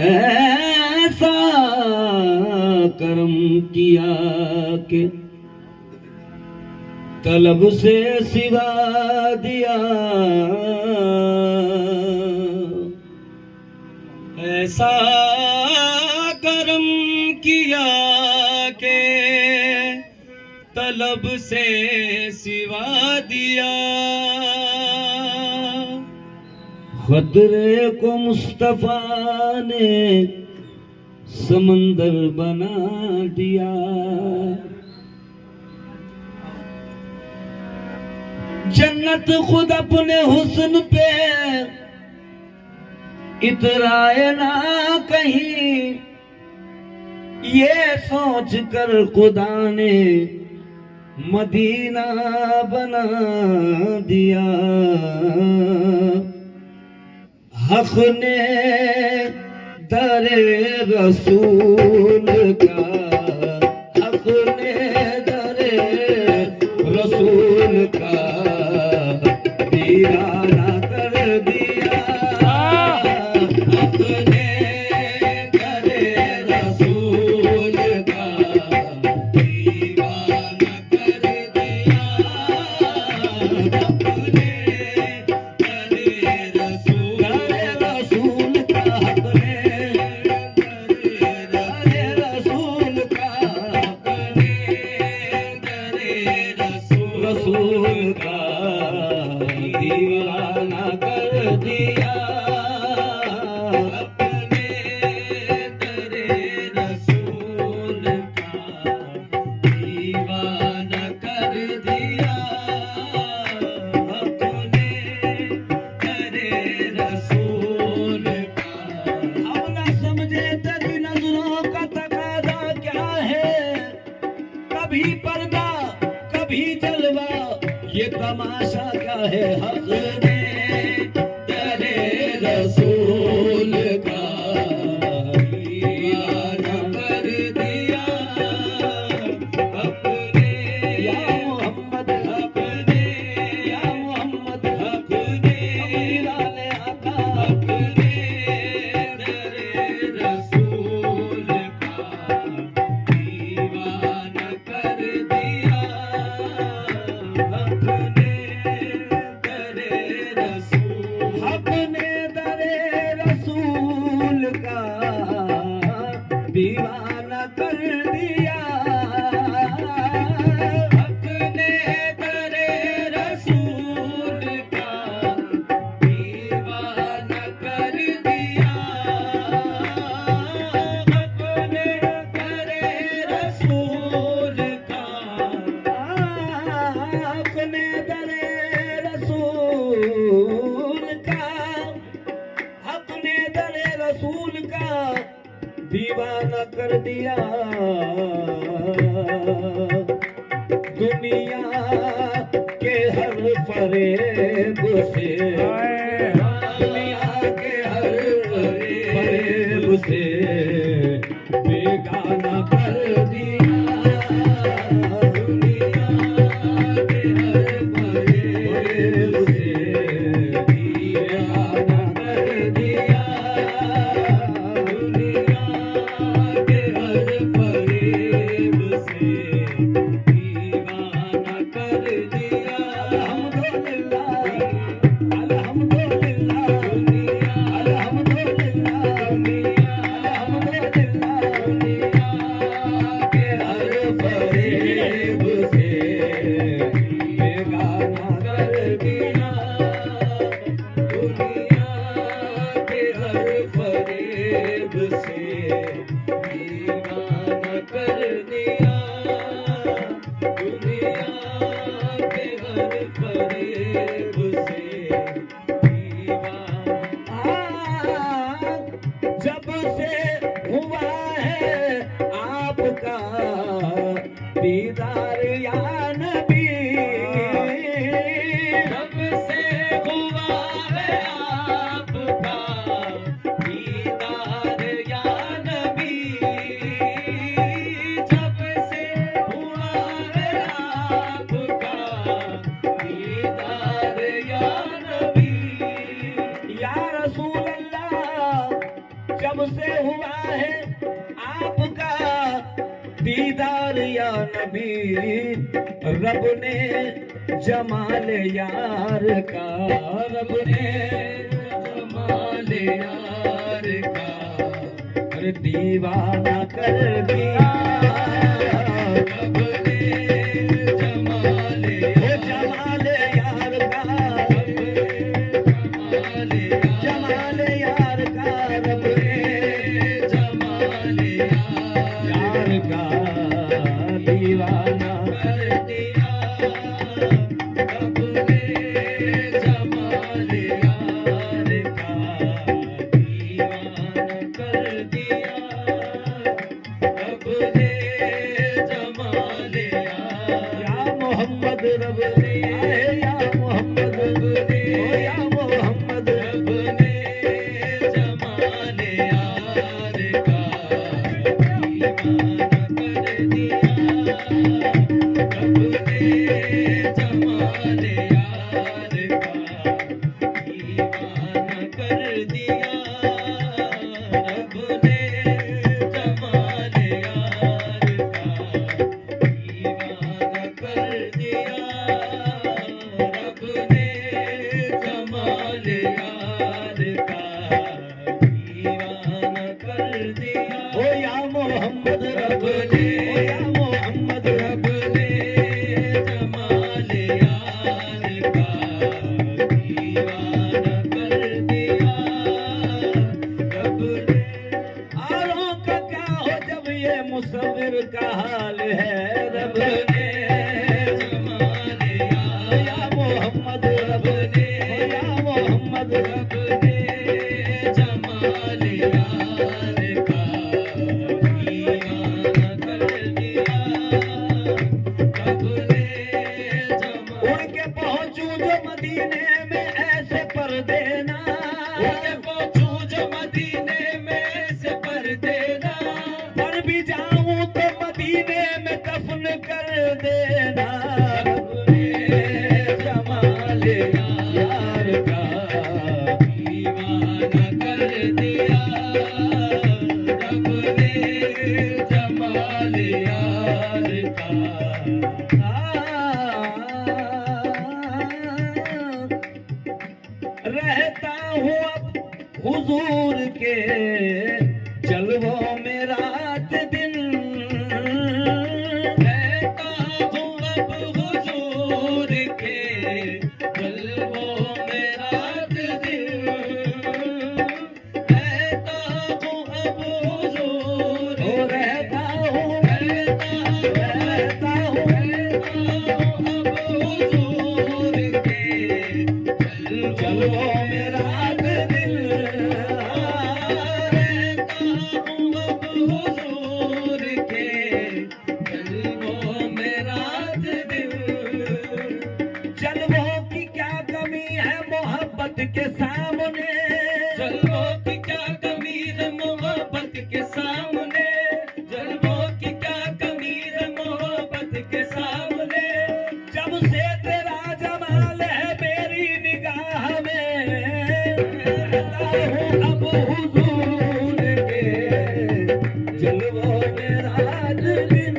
ऐसा कर्म किया के तलब से सिवा दिया, ऐसा कर्म किया के तलब से सिवा दिया। खतरे को मुस्तफा ने समंदर बना दिया। जन्नत खुद अपने हुस्न पे इतराए ना कहीं, ये सोच कर खुदा ने मदीना बना दिया। हक ने दरे रसूल का, हक ने दरे रसूल का वीराना कर दिया। हक ने दरे रसूल का दीवाना कर दिया। अपने दरे रसूल का, अपने दरे रसूल का, अपने दरे रसूल का दीवाना कर दिया। अपने दरे रसूल का दीवाना कर दिया। अपने दरे रसूल का। हम ना समझे तेरी नजरों का तकाजा क्या है, कभी पर्दा कभी जलवा, ये तमाशा क्या है। हक ने तेरे रसूल का दीवाना कर दिया। अपने या मोहम्मद, अपने या मोहम्मद, अपने अमीराने आका, अपने तेरे रसूल का दीवाना कर दिया। अपने दरे रसूल, अपने दरे रसूल का दीवाना कर दिया। अपने दरे रसूल का दीवाना कर दिया। अपने दरे रसूल का, अपने दरे रसूल का, अपने दरे रसूल का दीवाना कर दिया। दुनिया के हर फरेब से, दुनिया के हर फरेब से बेगाना कर दिया। दुनिया के हर फरेब से बेगाना कर दिया। दुनिया के हर फरेब से दीवाना कर दिया। अल्हम्दुलिल्लाह, अल्हम्दुलिल्लाह, अल्हम्दुलिल्लाह, अल्हम्दुलिल्लाह, दुनिया के हर फरेब से बेगाना कर दिया। दुनिया के हर फरेब से दीवाना कर दिया। दुनिया के हर फरेब से दीवाना। जब से हुआ है आपका दीदार या नबी, जब से हुआ है आपका जब से हुआ है आपका दीदार या नबी, रब ने जमाल यार का, रब ने जमाल यार का अरे दीवाना कर दिया, रब ने जमाल यार का, जमाल यार का, रब ने जमाल यार का दीवाना कर दिया, रब ने जमाल यार का दीवाना कर दिया, रब ने जमाल या मोहम्मद रब ने, या मोहम्मद रब ने, ओ या मोहम्मद रब ने जमाल यार का दीवाना कर दिया, रब ने जमाल यार का दीवाना कर दिया, रब ने जमाल यार का दीवाना कर दिया, रब ने जमाल यार का दीवाना कर दिया, ओ या मोहम्मद रब ने, ओ या मोहम्मद रब ने जमाल यार का दीवाना कर दिया, रब ने। औरों का क्या हो जब ये मुसव्विर का हाल है, रब ने जमाल या मोहम्मद रब ने, या मोहम्मद रब ने जमाल यार का दीवाना कर दिया, रब ने जमाल। उड़ के पहुंचूं जो मदीने में ऐसे पर देना, उड़ के पहुंचूं जो मदीने में ऐसे पर देना, मर भी जाऊं तो मदीने में दफन कर देना, रब ने जमाल यार का दीवाना कर दिया, रब ने जमाल यार का। रहता हूँ अब हुजूर के जलवों में रात दिन, रहता हूँ अब हुजूर के जलवों में रात दिन, रहता हूँ अब हुजूर, रहता हूँ अब हुजूर के जलवों में रात दिन, रहता हूँ अब हुजूर के जलवों में रात दिन। जलवों की क्या कमी है मोहब्बत के सामने, जलवों की क्या कमी है मोहब्बत के सामने, जलवों की क्या कमी है मोहब्बत के सामने, जब से तेरा जमाल है मेरी निगाह में, रहता हूँ अब हुजूर के जलवों में रात दिन,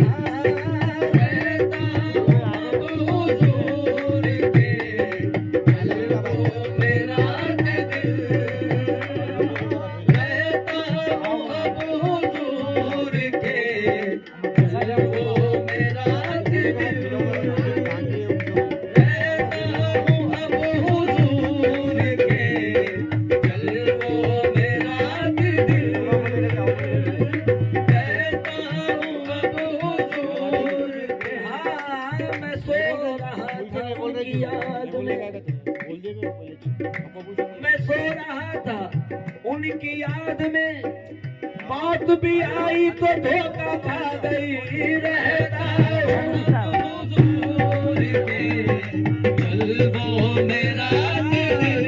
रहता हूँ अब हुजूर के जलवों में रात दिन, रहता हूँ अब हुजूर के जलवों में रात दिन, रहता हूँ अब हुजूर के जलवों में रात दिन, रहता हूँ अब हुजूर के। हाँ मैं सो रहा था उनकी याद में, मैं सो रहा था उनकी याद में, मौत भी आई तो धोखा खा गई, रहता हूँ हुजूर के जलवों में रात दिन,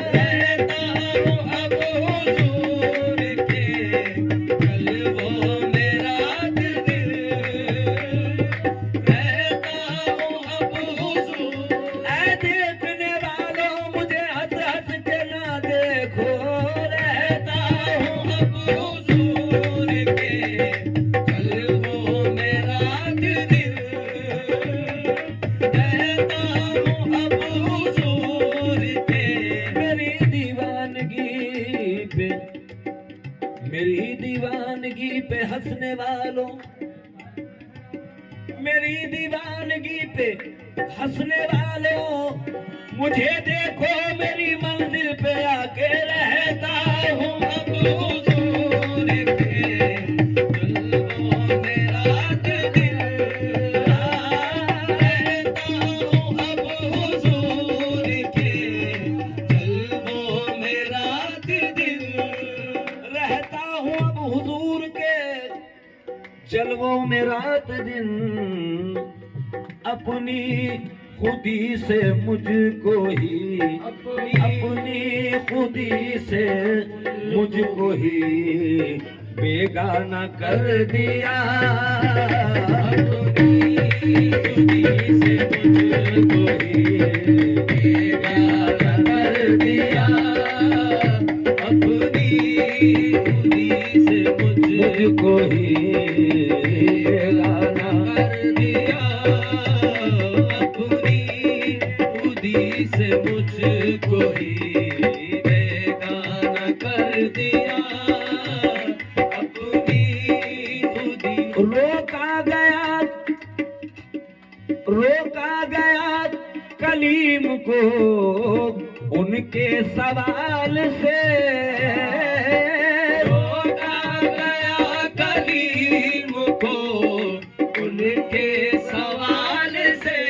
रहता हूँ अब हुजूर के जलवों में रात दिन, रहता हूँ अब हुजूर। ऐ देखने वालों मुझे हंस हंस के ना देखो, दीवानगी पे हंसने वालों, मेरी दीवानगी पे हंसने वालों, मुझे देखो मेरी मंजिल पे आके रहता हूँ अब हुजूर के जलवों में रात दिन, रहता हूँ अब हुजूर के जलवों में रात दिन, रहता हूँ अब हुजूर के जलवों में रात दिन, अपनी खुदी से मुझको ही, अपनी खुदी से मुझको ही बेगाना कर दिया, अपनी खुदी से मुझको ही बेगाना कर दिया, अपनी खुदी से मुझको ही बेगाना कर दिया, से मुझको ही बेगाना कर दिया, अपनी खुदी। रोका गया कलीम को उनके सवाल से, रोका गया कलीम को उनके सवाल से,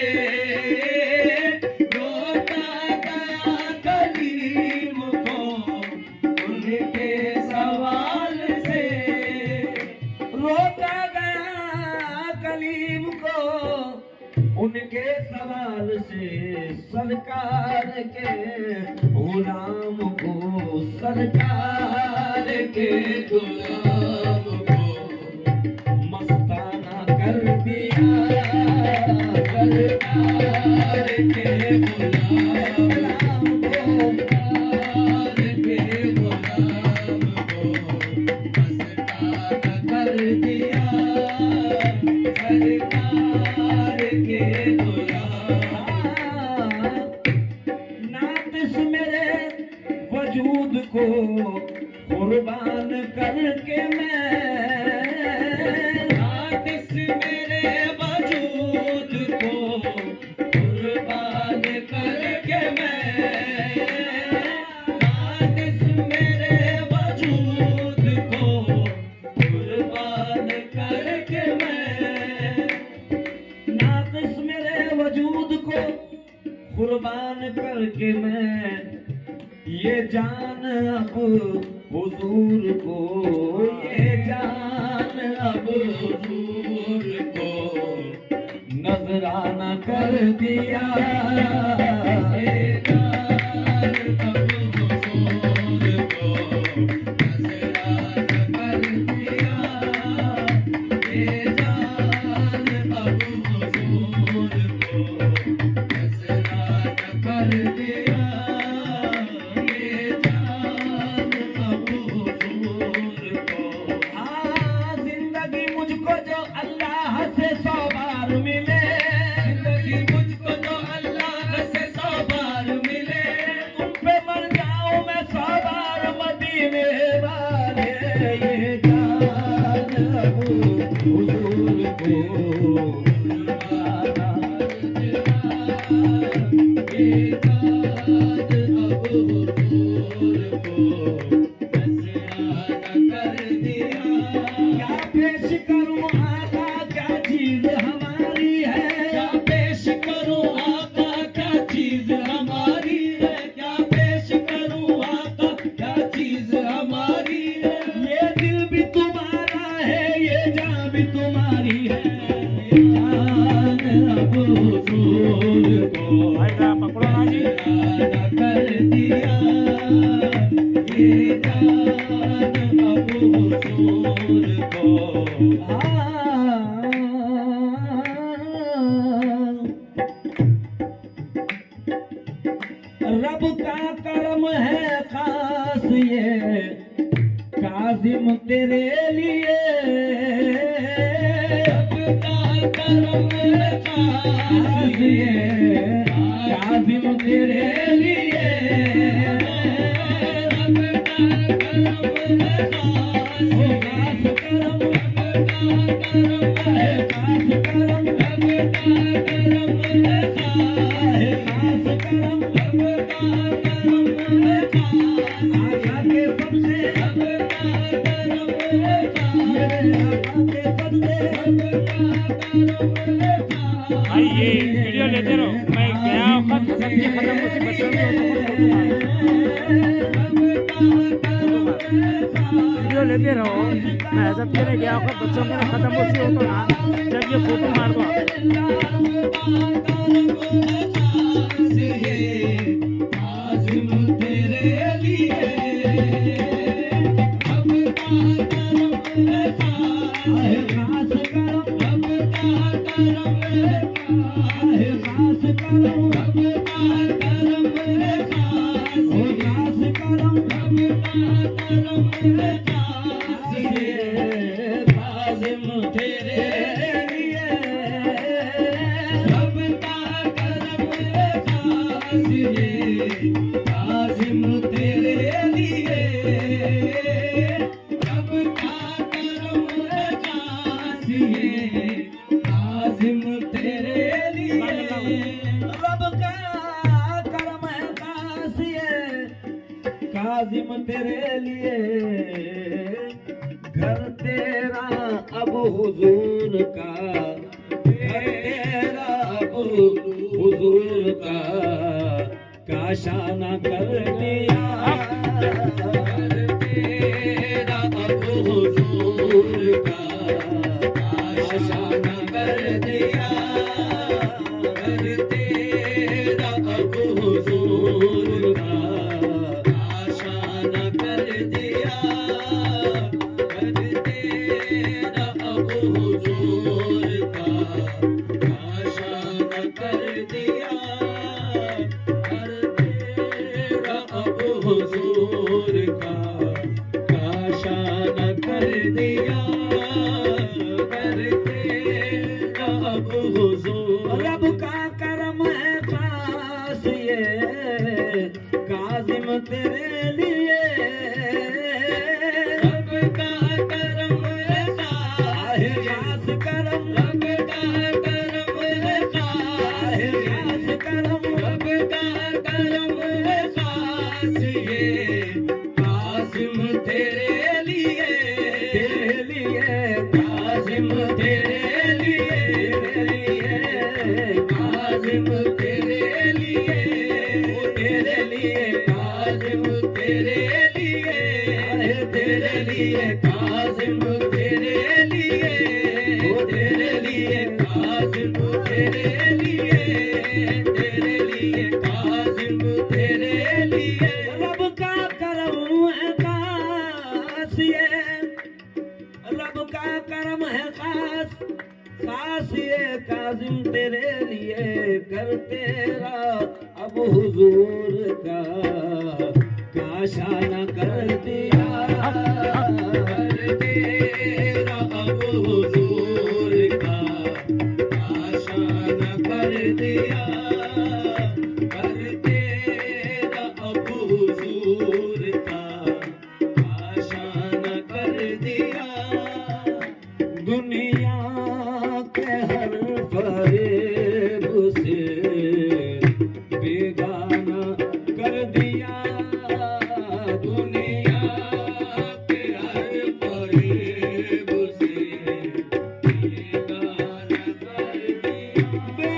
उनके सवाल से सरकार के गुलाम को, सरकार के गुलाम को मस्ताना कर दिया, सरकार के गुलाम को, सरकार के गुलाम को मस्ताना कर दिया, सरकार के नातिस मेरे वजूद को कुर्बान करके मैं, नातिस मेरे वजूद को कुर्बान करके मैं, नातिस मेरे वजूद को कुर्बान करके मैं, वजूद को कुर्बान करके मैं ये जान अब हुजूर को, ये जान अब हुजूर को नजराना कर दिया, ये जान अब हुजूर को नजराना कर दिया, ये जान अब हुजूर कर दिया, ये जान अब हुजूर को। हाँ, जिंदगी मुझको जो अल्लाह से 100 बार मिले, जिंदगी मुझको जो अल्लाह से 100 बार मिले, तुम पे मर जाऊं मैं 100 बार मदीने वाले, ये जान अब हुजूर को रब का करम है खास ये काजिम तेरे लिए, रब का करम है खास ये काजिम तेरे लिए, आका के सबसे अब का करम था, मेरे आका के सबसे अब का करम था। भाई ये वीडियो लेते रहो, मैं गया वक्त सब्जी खत्म उसी बच्चों की वीडियो लेते रहो। मैं हजरत के लिए गया वक्त बच्चों के खत्म उसी हो तो ना जब ये फोटो मार दो आज़िम तेरे लिए अब का करम था, आहे खास करम अब का करम था, आहे खास करम अब का करम था, ओ खास करम अब का करम था। आज़िम तेरे लिए अब का करम था, आज़िम तेरे लिए अब का करम था, आज़िम तेरे लिए रब का करम है कासिए, काज़िम तेरे लिए घर तेरा अब हुजूर का, घर तेरा अब हुजूर का काशाना कर दिया, घर तेरा अब हुजूर का काशाना कर दिया, घर तेरा अब हुजूर का काशाना कर दिया, घर तेरा अब हुजूर का काशाना कर दिया, घर तेरा अब हुजूर का काशाना कर दिया, घर तेरा अब हुजूर। रब का करम है खास ये काज़िम तेरे लिए, रब का करम है खास करम, रब का करम है खास करम, रब का करम है खास ये काज़िम तेरे लिए, तेरे लिए काज़िम तेरे लिए, काज़िम तेरे लिए, तेरे लिए काज़िम तेरे लिए, तेरे लिए काज़िम तेरे लिए, तेरे लिए काज़िम तेरे लिए, तेरे लिए काज़िम तेरे लिए रब का करम है कासिए, रब का करम है खास, खास ये काज़िम तेरे लिए कर तेरा अब हुजूर का काशाना कर दिया, कर तेरा अब हुजूर का काशाना कर दिया, कर तेरा अब हुजूर का काशाना कर दिया, दुनिया के हर फरेब से बेगाना कर दिया, दुनिया के हर फरेब से बेगाना कर दिया,